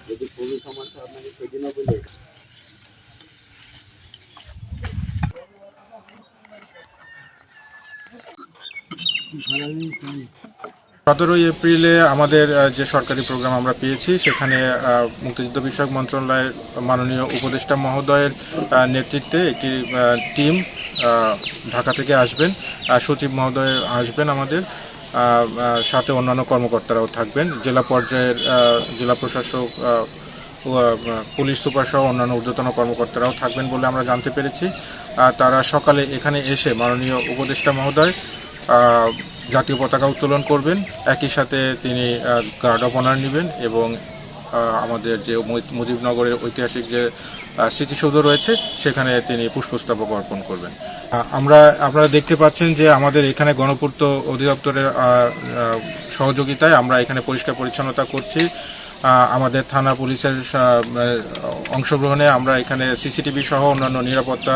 যদি খুবই সমস্যা আপনাকে সেদিনও বলে 17 এপ্রিলে আমাদের যে সরকারি প্রোগ্রাম আমরা পেয়েছি সেখানে মুক্তিযুদ্ধ বিষয়ক মন্ত্রণালয়ের মাননীয় উপদেষ্টা মহোদয়ের নেতৃত্বে একটি টিম ঢাকা থেকে আসবেন, সচিব মহোদয় আসবেন আমাদের সাথে অন্যান্য কর্মকর্তারাও থাকবেন, জেলা পর্যায়ের জেলা প্রশাসক, পুলিশ সুপার সহ অন্যান্য ঊর্ধ্বতন কর্মকর্তারাও থাকবেন বলে আমরা জানতে পেরেছি। তারা সকালে এখানে এসে মাননীয় উপদেষ্টা মহোদয় জাতীয় পতাকা উত্তোলন করবেন, একই সাথে তিনি গার্ড অফ অনার নেবেন এবং আমাদের যে মুজিবনগরের ঐতিহাসিক যে স্মৃতিসৌধ রয়েছে সেখানে তিনি পুষ্পস্তবক অর্পণ করবেন। আপনারা দেখতে পাচ্ছেন যে আমাদের এখানে গণপূর্ত অধিদপ্তরের সহযোগিতায় আমরা এখানে পরিষ্কার পরিচ্ছন্নতা করছি। আমাদের থানা পুলিশের অংশগ্রহণে আমরা এখানে সিসিটিভি সহ অন্যান্য নিরাপত্তা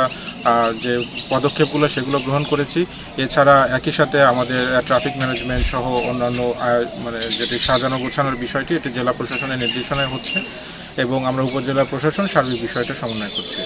যে পদক্ষেপগুলো সেগুলো গ্রহণ করেছি। এছাড়া একই সাথে আমাদের ট্রাফিক ম্যানেজমেন্ট সহ অন্যান্য যেটি সাজানো গোছানোর বিষয়টি এটি জেলা প্রশাসনের নির্দেশনায় হচ্ছে এবং আমরা উপজেলা প্রশাসন সার্বিক বিষয়টা সমন্বয় করছি।